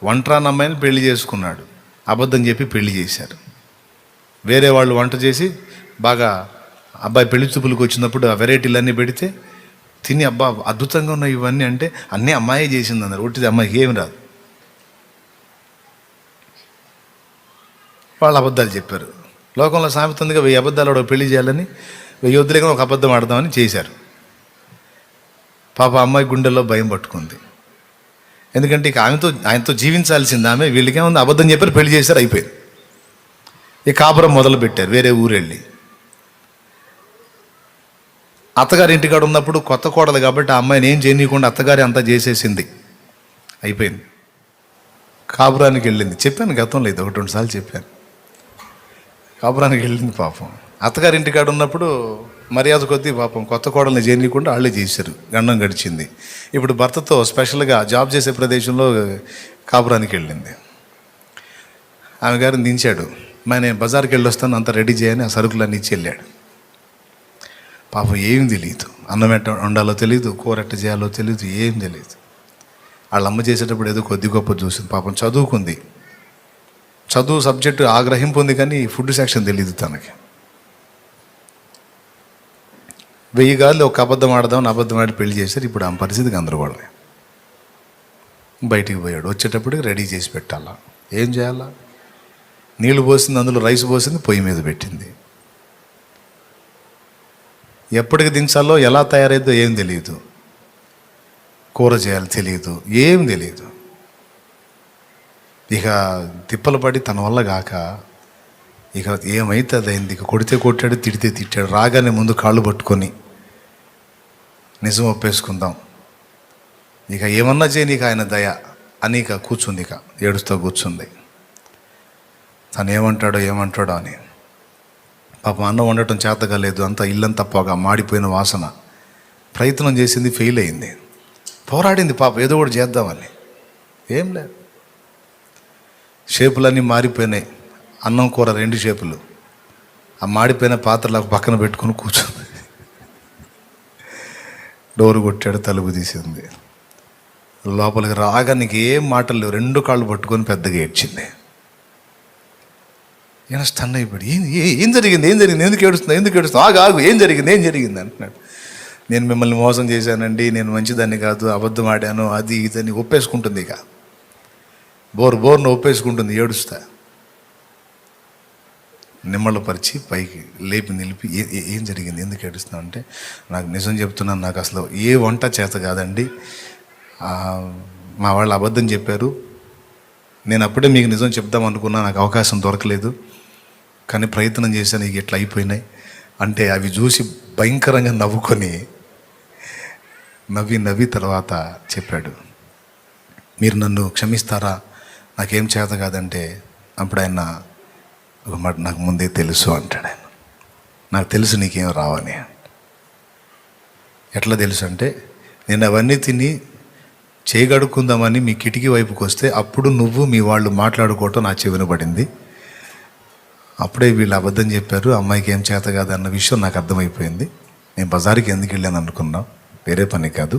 వంటరాని అమ్మాయిని పెళ్లి చేసుకున్నాడు, అబద్ధం చెప్పి పెళ్లి చేశారు. వేరే వాళ్ళు వంట చేసి బాగా అబ్బాయి పెళ్లి చూపులకు వచ్చినప్పుడు ఆ వెరైటీలన్నీ పెడితే తిని అబ్బా అద్భుతంగా ఉన్నాయి ఇవన్నీ అంటే అన్నీ అమ్మాయే చేసింది అన్నారు. ఒట్టిది అమ్మాయికి ఏమి రాదు. వాళ్ళు అబద్ధాలు చెప్పారు. లోకంలో సామెత ఉందిగా, 1000 అబద్ధాలు పెళ్లి చేయాలని 1000 వద్దులేగా ఒక అబద్ధం ఆడదామని చేశారు. పాప అమ్మాయి గుండెల్లో భయం పట్టుకుంది. ఎందుకంటే ఇక ఆయనతో జీవించాల్సింది ఆమె. వీళ్ళకేముంది, అబద్ధం చెప్పారు, పెళ్లి చేశారు, అయిపోయింది. ఇక కాపురం మొదలు పెట్టారు. వేరే ఊరు వెళ్ళి అత్తగారి ఇంటికాడ ఉన్నప్పుడు కొత్త కోడలు కాబట్టి ఆ అమ్మాయిని ఏం చేయనీయకుండా అత్తగారి అంతా చేసేసింది, అయిపోయింది. కాపురానికి వెళ్ళింది. చెప్పాను గతంలో, ఇది 1-2 సార్లు చెప్పాను. కాపురానికి వెళ్ళింది. పాపం అత్తగారి ఇంటికాడ ఉన్నప్పుడు మర్యాద కొద్దీ పాపం కొత్త కోడల్ని చేయనీయకుండా వాళ్ళే చేశారు. గండం గడిచింది. ఇప్పుడు భర్తతో స్పెషల్గా జాబ్ చేసే ప్రదేశంలో కాపురానికి వెళ్ళింది. ఆమె గారిని దించాడు. నేను బజార్కి వెళ్ళి వస్తాను, అంతా రెడీ చేయని ఆ సరుకులన్నీ ఇచ్చి వెళ్ళాడు. పాపం ఏం తెలియదు, అన్నం ఎట్ట వండాలో తెలియదు, కూర ఎట్ట చేయాలో తెలియదు, ఏం తెలియదు. వాళ్ళ అమ్మ చేసేటప్పుడు ఏదో కొద్ది గొప్ప చూసింది. పాపం చదువుకుంది, చదువు సబ్జెక్టు ఆగ్రహింపు ఉంది, కానీ ఫుడ్ సెక్షన్ తెలియదు తనకి. 1000 గాళ్ళు ఒక అబద్ధం ఆడదామని అబద్ధం ఆడి పెళ్లి చేశారు. ఇప్పుడు ఆమె పరిస్థితి గందరగోళమే. బయటికి పోయాడు. వచ్చేటప్పటికి రెడీ చేసి పెట్టాలా, ఏం చేయాలా? నీళ్లు పోసింది, అందులో రైస్ పోసింది, పొయ్యి మీద పెట్టింది. ఎప్పటికి దించాలో, ఎలా తయారైద్దో ఏం తెలియదు. కూర చేయాలి తెలియదు, ఏం తెలియదు. ఇక తిప్పలు పడి తన వల్ల కాక ఇక ఏమైతే అదైంది. ఇక కొడితే కొట్టాడు, తిడితే తిట్టాడు. రాగానే ముందు కాళ్ళు పట్టుకొని నిజం ఒప్పేసుకుందాం, ఇక ఏమన్నా చేయని ఇక ఆయన దయ అని ఇక కూర్చుంది. ఇక ఏడుస్తూ కూర్చుంది. తను ఏమంటాడో అని. పాపం అన్నం వండటం చేత కాలేదు, అంతా ఇల్లంతా పొగ, మాడిపోయిన వాసన. ప్రయత్నం చేసింది, ఫెయిల్ అయింది. పోరాడింది పాపం, ఏదో ఒకటి చేద్దామని. ఏం లేదు, షేపులన్నీ మారిపోయినాయి. అన్నం కూర 2 షేపులు. ఆ మాడిపోయిన పాత్రలకు పక్కన పెట్టుకొని కూర్చుంది. డోరు కొట్టాడు, తలుపు తీసింది. లోపలికి రాగా నీకు ఏం మాటలు లేవు, 2 కాళ్ళు పట్టుకొని పెద్దగా ఏడ్చింది. ఈయన స్టన్ అయిపోయాడు. ఏం జరిగింది, ఎందుకు ఏడుస్తున్నావు, ఆగు, ఏం జరిగింది అంటున్నాడు. నేను మిమ్మల్ని మోసం చేశానండి, నేను మంచిదాన్ని కాదు, అబద్ధం ఆడాను, అది ఇదని ఒప్పేసుకుంటుంది. ఇక బోర్ను ఒప్పేసుకుంటుంది, ఏడుస్తా. నిమ్మళ్ళపరిచి పైకి లేపి నిలిపి, ఏం జరిగింది, ఎందుకు ఏడుస్తున్నావు అంటే, నాకు నిజం చెప్తున్నాను, నాకు అసలు ఏ వంట చేత కాదండి, మా వాళ్ళు అబద్ధం చెప్పారు, నేను అప్పుడే మీకు నిజం చెప్దాం అనుకున్నా, నాకు అవకాశం దొరకలేదు, కానీ ప్రయత్నం చేశాను, ఇక ఇట్లా అయిపోయినాయి అంటే అవి చూసి భయంకరంగా నవ్వుకొని నవ్వి తర్వాత చెప్పాడు, మీరు నన్ను క్షమిస్తారా, నాకేం చేత కాదంటే. అప్పుడు ఆయన ఒక మాట, నాకు ముందే తెలుసు అంటాడు ఆయన. నాకు తెలుసు నీకేం రావని. ఎట్లా తెలుసు అంటే, నేను అవన్నీ తిని చేయగడుక్కుందామని మీ కిటికీ వైపుకి వస్తే అప్పుడు నువ్వు మీ వాళ్ళు మాట్లాడుకోవటం నా చెవిన పడింది. అప్పుడే వీళ్ళు అబద్ధం చెప్పారు, అమ్మాయికి ఏం చేత కాదు అన్న విషయం నాకు అర్థమైపోయింది. నేను బజార్కి ఎందుకు వెళ్ళాను అనుకున్నావు, వేరే పని కాదు,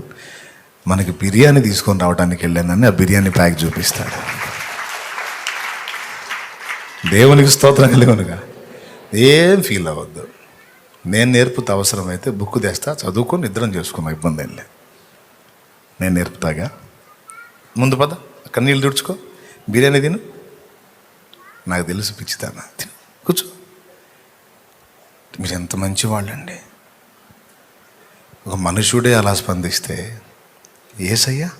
మనకి బిర్యానీ తీసుకొని రావడానికి వెళ్ళానని ఆ బిర్యానీ ప్యాక్ చూపిస్తాడు. దేవునికి స్తోత్రం కలిగనుగా. ఏం ఫీల్ అవ్వద్దు, నేను నేర్పుతా. అవసరమైతే బుక్ తెస్తా, చదువుకొని నిద్రం చేసుకున్నా, ఇబ్బంది ఏం లేదు. నేను నేర్పుతాగా. ముందు పద, కన్నీళ్ళు తుడుచుకో, బిర్యానీ తిను, నాకు తెలుసు పిచ్చిదానా, తిను, కూర్చో. మీరు ఎంత మంచివాళ్ళండి. ఒక మనుషుడే అలా స్పందిస్తే యేసయ్యా,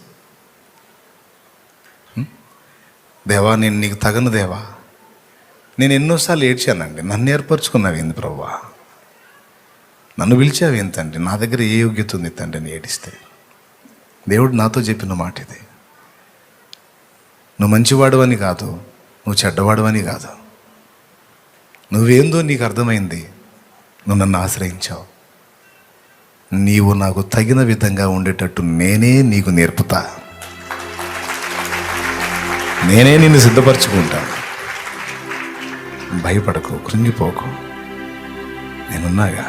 దేవా నేను నీకు తగను దేవా, నేను ఎన్నోసార్లు ఏడ్చానండి, నన్ను ఏర్పరచుకున్నావు ఏంది ప్రభువా, నన్ను పిలిచావు ఏం తండ్రి, నా దగ్గర ఏ యోగ్యత ఉంది తండ్రి అని ఏడిస్తే దేవుడు నాతో చెప్పిన మాట ఇది. నువ్వు మంచివాడవని కాదు, నువ్వు చెడ్డవాడవని కాదు, నువ్వేందో నీకు అర్థమైంది, నువ్వు నన్ను ఆశ్రయించావు, నీవు నాకు తగిన విధంగా ఉండేటట్టు నేనే నీకు నేర్పుతా, నేనే నిన్ను సిద్ధపరచుకుంటా. భయపడకు, కృంగిపోకు, నేనున్నాగా.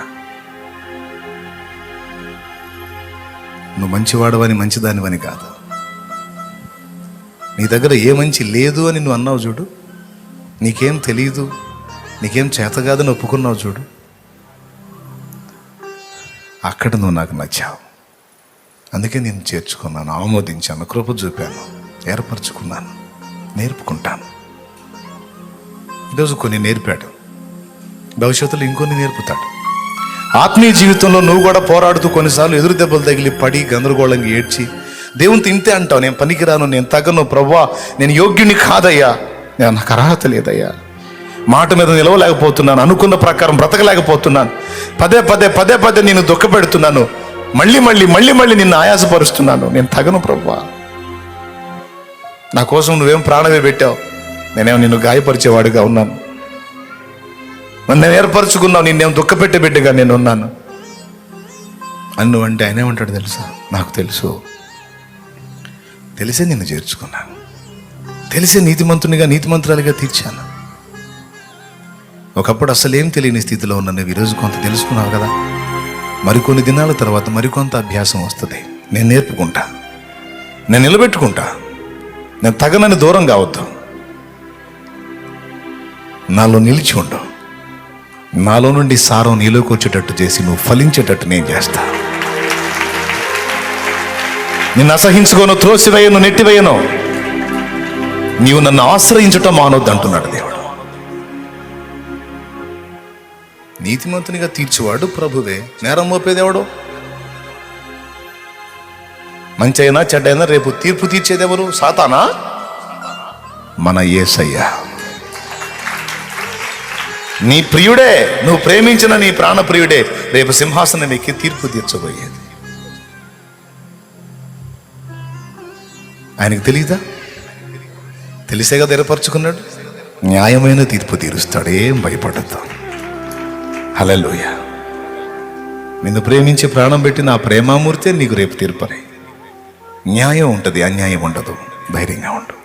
నువ్వు మంచివాడవని మంచిదానివని కాదు, నీ దగ్గర ఏ మంచి లేదు అని నువ్వు అన్నావు చూడు, నీకేం తెలియదు, నీకేం చేత కాదని ఒప్పుకున్నావు చూడు, అక్కడ నువ్వు నాకు నచ్చావు. అందుకే నేను చేర్చుకున్నాను, ఆమోదించాను, కృప చూపాను, ఏర్పరచుకున్నాను, నేర్పుకుంటాను. ఈరోజు కొన్ని నేర్పాడు, భవిష్యత్తులో ఇంకొన్ని నేర్పుతాడు. ఆత్మీయ జీవితంలో నువ్వు కూడా పోరాడుతూ కొన్నిసార్లు ఎదురు దెబ్బలు తగిలి పడి గందరగోళంగా ఏడ్చి దేవునితో ఇంతే అంటావు, నేను పనికిరాను, నేను తగను ప్రభువా, నేను యోగ్యుని కాదయ్యా, నాకు అర్హత లేదయ్యా, మాట మీద నిలవలేకపోతున్నాను, అనుకున్న ప్రకారం బ్రతకలేకపోతున్నాను, పదే పదే పదే పదే నేను దుఃఖపెడుతున్నాను, మళ్ళీ మళ్ళీ మళ్ళీ మళ్ళీ నిన్ను ఆయాసపరుస్తున్నాను, నేను తగను ప్రభువా. నా కోసం నువ్వేం ప్రాణమే పెట్టావు, నేనేమో నిన్ను గాయపరిచేవాడిగా ఉన్నాను, నన్ను ఏర్పరచుకున్నావు, నిన్నేం దుఃఖపెట్టే బిడ్డగా నేను ఉన్నాను అని నువ్వంటే ఆయన ఏమంటాడు తెలుసా? నాకు తెలుసు, తెలిసే నిన్ను చేర్చుకున్నాను, తెలిసే నీతిమంతునిగా నీతిమంతురాలిగా తీర్చాను. ఒకప్పుడు అసలేం తెలియని స్థితిలో ఉన్న నువ్వు ఈరోజు కొంత తెలుసుకున్నావు కదా. మరికొన్ని దినాల తర్వాత మరికొంత అభ్యాసం వస్తుంది. నేను నేర్పుకుంటా, నేను నిలబెట్టుకుంటా, నేను తగనని దూరం కావద్దు, నాలో నిలిచి ఉండు, నాలో నుండి సారం నీలోకి వచ్చేటట్టు చేసి నువ్వు ఫలించేటట్టు నేను చేస్తా. నిన్ను అసహించుకోను, త్రోసివేయను, నెట్టివేయను, నీవు నన్ను ఆశ్రయించటం మానొద్దు అంటున్నాడు దేవుడు. నీతిమంతునిగా తీర్చేవాడు ప్రభువే, నేరం మోపేదేవాడు? మంచి అయినా చెడ్డైనా రేపు తీర్పు తీర్చేదెవరు? సాతానా? మన యేసయ్య, నీ ప్రియుడే, నువ్వు ప్రేమించిన నీ ప్రాణ ప్రియుడే రేపు సింహాసనం ఎక్కి తీర్పు తీర్చబోయేది. ఆయనకు తెలీదా? తెలిసే కదా ఏర్పరచుకున్నాడు. న్యాయమైన తీర్పు తీరుస్తాడు, ఏం భయపడద్దు. హల్లెలూయా. నిన్ను ప్రేమించి ప్రాణం పెట్టి నా ప్రేమామూర్తే నీకు రేపు తీర్పరే. న్యాయం ఉంటుంది, అన్యాయం ఉండదు. ధైర్యంగా ఉండు.